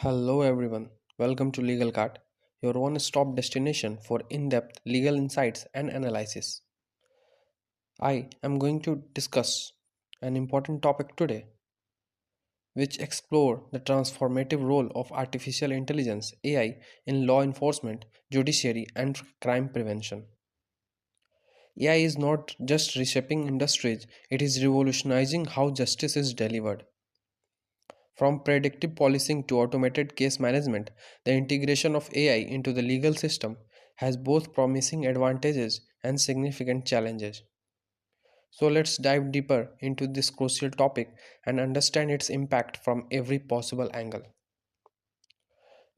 Hello everyone, welcome to Legal Cart, your one-stop destination for in-depth legal insights and analysis. I am going to discuss an important topic today, which explore the transformative role of artificial intelligence (AI) in law enforcement, judiciary, and crime prevention. AI is not just reshaping industries; it is revolutionizing how justice is delivered. From predictive policing to automated case management, the integration of AI into the legal system has both promising advantages and significant challenges. So let's dive deeper into this crucial topic and understand its impact from every possible angle.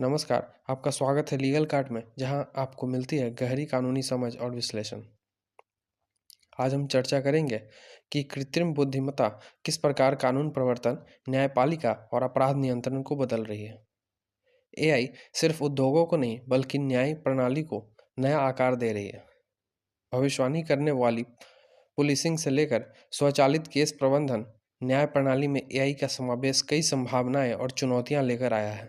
नमस्कार, आपका स्वागत है legal cart में, जहां आपको मिलती है गहरी कानूनी समझ और विश्लेषण। आज हम चर्चा करेंगे कि कृत्रिम बुद्धिमत्ता किस प्रकार कानून प्रवर्तन, न्यायपालिका और अपराध नियंत्रण को बदल रही है। एआई सिर्फ उद्योगों को नहीं बल्कि न्याय प्रणाली को नया आकार दे रही है। भविष्यवाणी करने वाली पुलिसिंग से लेकर स्वचालित केस प्रबंधन, न्याय प्रणाली में एआई का समावेश कई संभावनाएं और चुनौतियां लेकर आया है।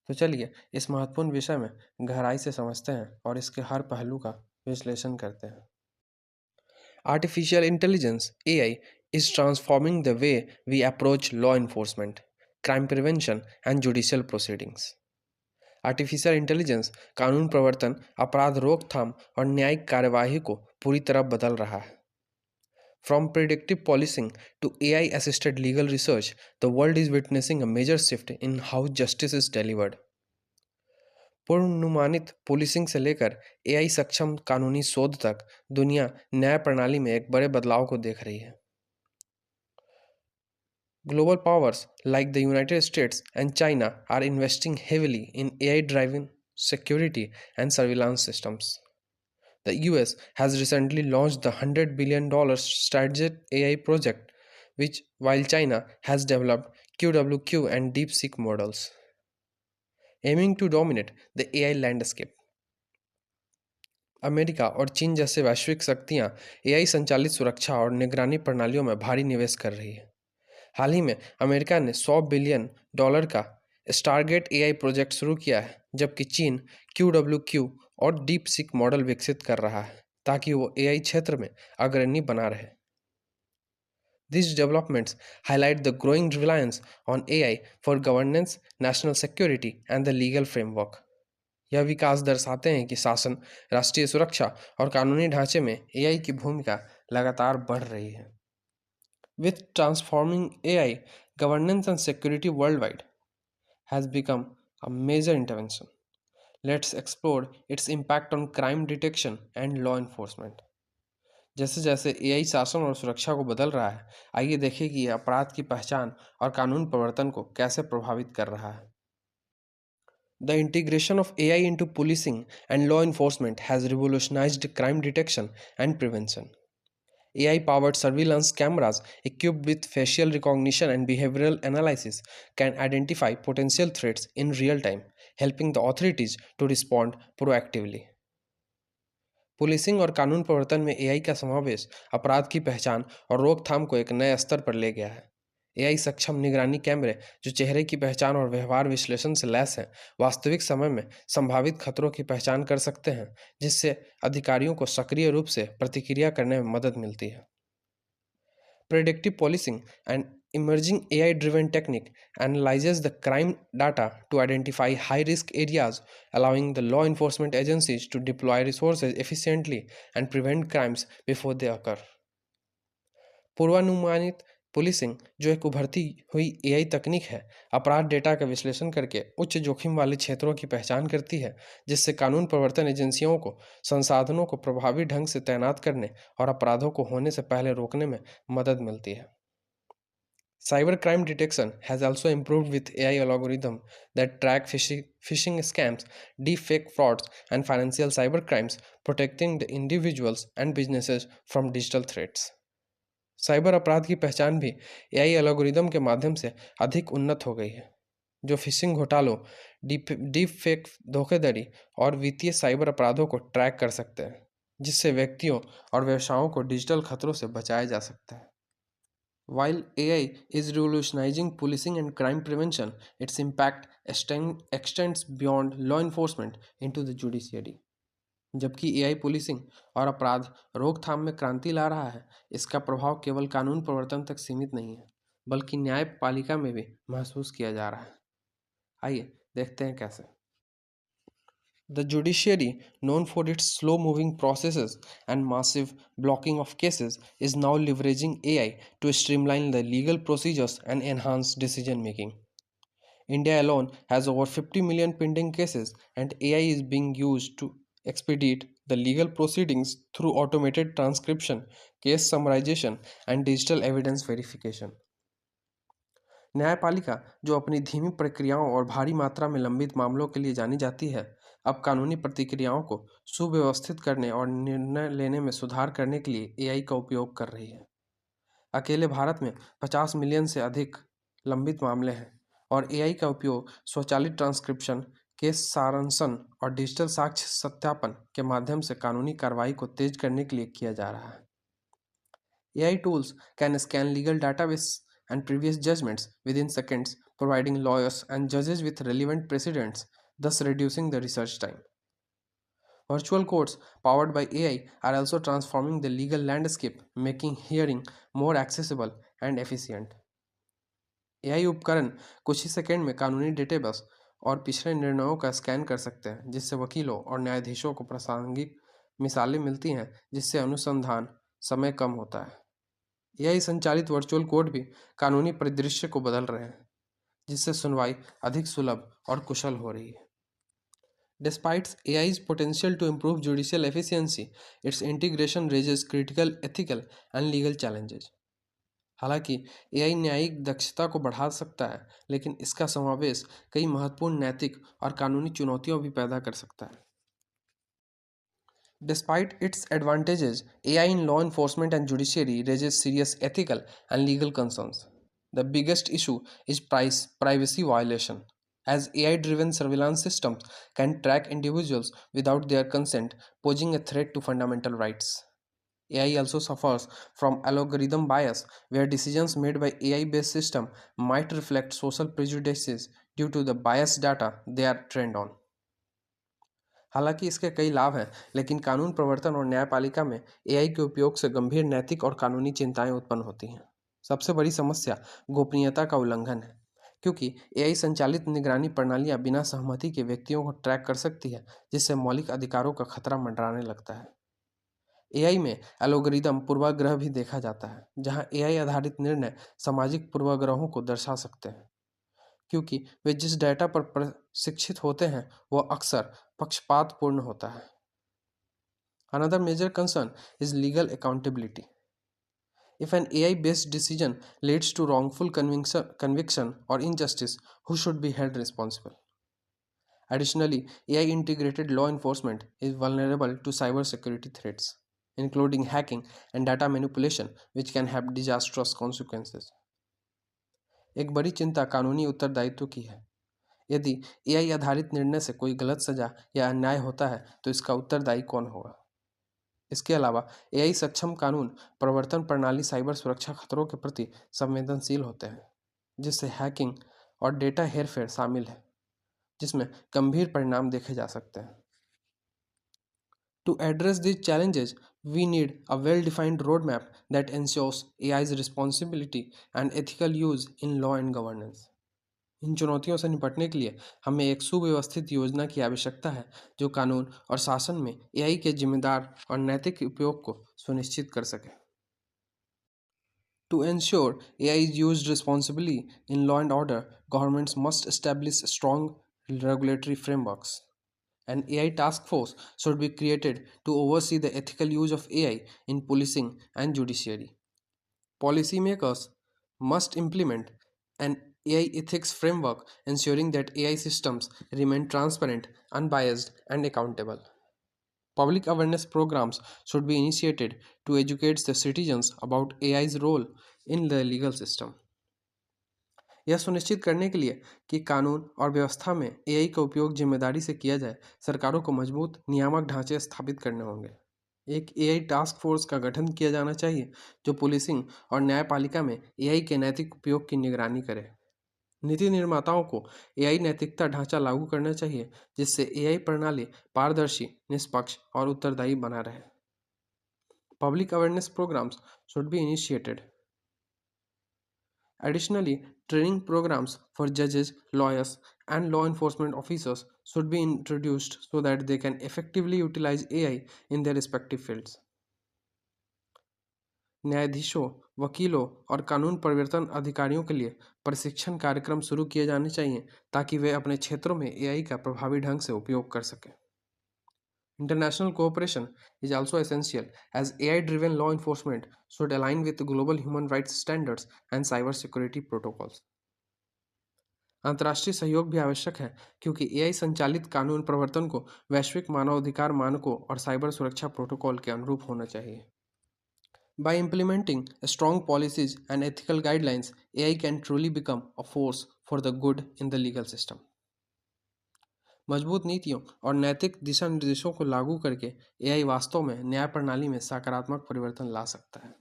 तो चलिए इस महत्वपूर्ण विषय में गहराई से समझते हैं और इसके हर पहलू का विश्लेषण करते हैं। Artificial intelligence (AI) is transforming the way we approach law enforcement, crime prevention, and judicial proceedings. Artificial intelligence कानून प्रवर्तन, अपराध रोकथाम और न्यायिक कार्यवाही को पूरी तरह बदल रहा है। From predictive policing to AI-assisted legal research, the world is witnessing a major shift in how justice is delivered. पूर्वानुमानित पुलिसिंग से लेकर एआई सक्षम कानूनी शोध तक दुनिया न्याय प्रणाली में एक बड़े बदलाव को देख रही है। Global powers like the United States and China are investing heavily in AI-driven security and surveillance systems. The US has recently launched the $100 billion Strategic AI project, while China has developed QWQ and DeepSeek models, aiming to dominate the AI landscape. America और चीन जैसे वैश्विक शक्तियां AI संचालित सुरक्षा और निगरानी प्रणालियों में भारी निवेश कर रही है। हाल ही में अमेरिका ने $100 बिलियन का स्टारगेट एआई प्रोजेक्ट शुरू किया है, जबकि चीन QWQ और डीप सीक मॉडल विकसित कर रहा है ताकि वो एआई क्षेत्र में अग्रणी बना रहे। These developments highlight the growing reliance on AI for governance, national security, and the legal framework. यह विकास दर्शाते हैं कि शासन, राष्ट्रीय सुरक्षा और कानूनी ढांचे में एआई की भूमिका लगातार बढ़ रही है। With transforming AI, governance and security worldwide has become a major intervention. Let's explore its impact on crime detection and law enforcement. जैसे जैसे एआई शासन और सुरक्षा को बदल रहा है, आइए देखें कि यह अपराध की पहचान और कानून प्रवर्तन को कैसे प्रभावित कर रहा है। The integration of AI into policing and law enforcement has revolutionized crime detection and prevention. AI-powered surveillance cameras equipped with facial recognition and behavioral analysis can identify potential threats in real time, helping the authorities to respond proactively. Policing और कानून प्रवर्तन में AI का समावेश अपराध की पहचान और रोकथाम को एक नए स्तर पर ले गया है। एआई सक्षम निगरानी कैमरे जो चेहरे की पहचान और व्यवहार विश्लेषण से लैस हैं, वास्तविक समय में संभावित खतरों की पहचान कर सकते हैं, जिससे अधिकारियों को सक्रिय रूप से प्रतिक्रिया करने में मदद मिलती है। Predictive policing, an emerging AI-driven technique, analyzes the crime data to identify high-risk areas, allowing the law enforcement agencies to deploy resources efficiently and prevent crimes before they occur. पूर्वानुमानित पुलिसिंग, जो एक उभरती हुई एआई तकनीक है, अपराध data का विश्लेषण करके उच्च जोखिम वाले क्षेत्रों की पहचान करती है, जिससे कानून प्रवर्तन एजेंसियों को संसाधनों को प्रभावी ढंग से तैनात करने और अपराधों को होने से पहले रोकने में मदद मिलती है। Cybercrime detection has also improved with AI algorithms that track phishing scams, deepfake frauds, and financial cybercrimes, protecting the individuals and businesses from digital threats. Cyber अपराध की पहचान भी एआई एल्गोरिदम के माध्यम से अधिक उन्नत हो गई है, जो फिशिंग घोटालों, डीप फेक धोखाधड़ी और वित्तीय साइबर अपराधों को ट्रैक कर सकते हैं, जिससे व्यक्तियों और व्यवसायों को डिजिटल खतरों से बचाया जा सकता है। While AI is revolutionizing policing and crime prevention, its impact extends beyond law enforcement into the judiciary. जबकि एआई पुलिसिंग और अपराध रोकथाम में क्रांति ला रहा है, इसका प्रभाव केवल कानून प्रवर्तन तक सीमित नहीं है, बल्कि न्यायपालिका में भी महसूस किया जा रहा है। आइए देखते हैं कैसे। The judiciary, known for its slow moving processes and massive blocking of cases, is now leveraging AI to streamline the legal procedures and enhance decision making. India alone has over 50 million pending cases, and AI is being used to expedite the legal proceedings through automated transcription, case summarization, and digital evidence verification. न्यायपालिका, जो अपनी धीमी प्रक्रियाओं और भारी मात्रा में लंबित मामलों के लिए जानी जाती है, अब कानूनी प्रतिक्रियाओं को सुव्यवस्थित करने और निर्णय लेने में सुधार करने के लिए एआई का उपयोग कर रही है। अकेले भारत में 50 मिलियन से अधिक लंबित मामले हैं और एआई का उपयोग स्वचालित ट्रांसक्रिप्शन, केस सारांशन और डिजिटल साक्ष्य सत्यापन के माध्यम से कानूनी कार्रवाई को तेज करने के लिए किया जा रहा है। AI tools can scan legal database and previous judgments within seconds, providing lawyers and judges with relevant precedents, thus reducing the research time. Virtual courts powered by AI are also transforming the legal landscape, making hearing more accessible and efficient. AI उपकरण कुछ ही second में कानूनी database और पिछले निर्णयों का scan कर सकते हैं, जिससे वकीलों और न्यायाधीशों को प्रासंगिक मिसालें मिलती हैं, जिससे अनुसंधान समय कम होता है। एआई संचालित वर्चुअल कोर्ट भी कानूनी परिदृश्य को बदल रहे हैं, जिससे सुनवाई अधिक सुलभ और कुशल हो रही है। Despite AI's potential to improve judicial efficiency, its integration raises critical ethical and legal challenges. हालांकि एआई न्यायिक दक्षता को बढ़ा सकता है, लेकिन इसका समावेश कई महत्वपूर्ण नैतिक और कानूनी चुनौतियों भी पैदा कर सकता है। Despite its advantages, AI in law enforcement and judiciary raises serious ethical and legal concerns. The biggest issue is privacy violation, as AI-driven surveillance systems can track individuals without their consent, posing a threat to fundamental rights. AI also suffers from algorithm bias, where decisions made by AI-based systems might reflect social prejudices due to the biased data they are trained on. हालांकि इसके कई लाभ हैं, लेकिन कानून प्रवर्तन और न्यायपालिका में एआई के उपयोग से गंभीर नैतिक और कानूनी चिंताएं उत्पन्न होती हैं। सबसे बड़ी समस्या गोपनीयता का उल्लंघन है, क्योंकि एआई संचालित निगरानी प्रणालियां बिना सहमति के व्यक्तियों को ट्रैक कर सकती है, जिससे मौलिक अधिकारों का खतरा मंडराने लगता है। एआई में एल्गोरिदम पूर्वाग्रह भी देखा जाता है, जहां एआई आधारित निर्णय सामाजिक पूर्वाग्रहों को दर्शा सकते हैं, क्योंकि वे जिस डेटा पर प्रशिक्षित होते हैं वह अक्सर पक्षपातपूर्ण होता है। Another major concern is legal accountability. If an AI-based decision leads to wrongful conviction or injustice, who should be held responsible? Additionally, AI-integrated law enforcement is vulnerable to cybersecurity threats, including hacking and data manipulation, which can have disastrous consequences. एक बड़ी चिंता कानूनी उत्तरदायित्व की है। यदि AI आधारित निर्णय से कोई गलत सजा या अन्याय होता है, तो इसका उत्तरदायी कौन होगा? इसके अलावा एआई सक्षम कानून प्रवर्तन प्रणाली साइबर सुरक्षा खतरों के प्रति संवेदनशील होते हैं, जिससे हैकिंग और डेटा हेरफेर शामिल है, जिसमें गंभीर परिणाम देखे जा सकते हैं। To address these challenges, we need a well-defined roadmap that ensures AI's responsibility and ethical use in law and governance. इन चुनौतियों से निपटने के लिए हमें एक सुव्यवस्थित योजना की आवश्यकता है, जो कानून और शासन में एआई के जिम्मेदार और नैतिक उपयोग को सुनिश्चित कर सके। To ensure AI is used responsibly in law and order, governments must establish strong regulatory frameworks. An AI task force should be created to oversee the ethical use of AI in policing and judiciary. Policymakers must implement an AI ethics framework, ensuring that AI systems remain transparent, unbiased, and accountable. Public awareness programs should be initiated to educate the citizens about AI's role in the legal system. यह सुनिश्चित करने के लिए कि कानून और व्यवस्था में एआई का उपयोग जिम्मेदारी से किया जाए, सरकारों को मजबूत नियामक ढांचे स्थापित करने होंगे। एक एआई टास्क फोर्स का गठन किया जाना चाहिए जो पुलिसिंग और न्यायपालिका में एआई के नैतिक उपयोग की निगरानी करे। नीति निर्माताओं को एआई नैतिकता ढांचा लागू करना चाहिए जिससे एआई प्रणाली पारदर्शी, निष्पक्ष और उत्तरदायी बना रहे। Public awareness programs should be initiated. Additionally, training programs for judges, lawyers, and law enforcement officers should be introduced so that they can effectively utilize AI in their respective fields. न्यायाधीशों, वकीलों और कानून प्रवर्तन अधिकारियों के लिए प्रशिक्षण कार्यक्रम शुरू किए जाने चाहिए ताकि वे अपने क्षेत्रों में एआई का प्रभावी ढंग से उपयोग कर सकें। International cooperation is also essential as AI-driven law enforcement should align with global human rights standards and cybersecurity protocols. अंतर्राष्ट्रीय सहयोग भी आवश्यक है क्योंकि एआई संचालित कानून प्रवर्तन को वैश्विक मानवाधिकार मानकों और साइबर सुरक्षा प्रोटोकॉल के अनुरूप होना चाहिए। By implementing strong policies and ethical guidelines, AI can truly become a force for the good in the legal system. मजबूत नीतियों और नैतिक दिशा निर्देशों को लागू करके एआई वास्तव में न्याय प्रणाली में सकारात्मक परिवर्तन ला सकता है।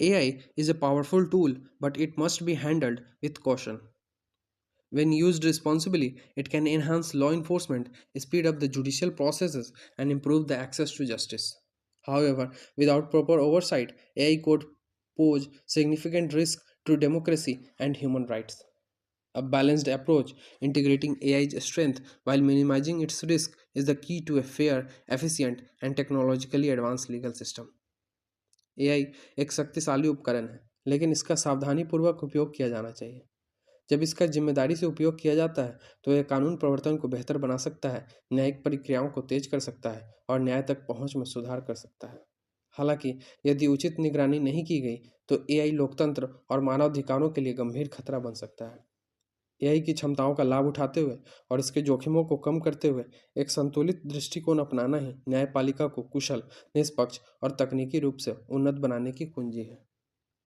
AI is a powerful tool, but it must be handled with caution. When used responsibly, it can enhance law enforcement, speed up the judicial processes, and improve the access to justice. However, without proper oversight, AI could pose significant risk to democracy and human rights. A balanced approach, integrating AI's strength while minimizing its risk, is the key to a fair, efficient, and technologically advanced legal system. AI एक शक्तिशाली उपकरण है, लेकिन इसका सावधानीपूर्वक उपयोग किया जाना चाहिए। जब इसका जिम्मेदारी से उपयोग किया जाता है, तो यह कानून प्रवर्तन को बेहतर बना सकता है, न्यायिक प्रक्रियाओं को तेज कर सकता है और न्याय तक पहुंच में सुधार कर सकता है। हालांकि यदि उचित निगरानी नहीं की गई, तो एआई लोकतंत्र और मानवाधिकारों के लिए गंभीर खतरा बन सकता है। एआई की क्षमताओं का लाभ उठाते हुए और इसके जोखिमों को कम करते हुए एक संतुलित दृष्टिकोण अपनाना ही न्यायपालिका को कुशल, निष्पक्ष और तकनीकी रूप से उन्नत बनाने की कुंजी है।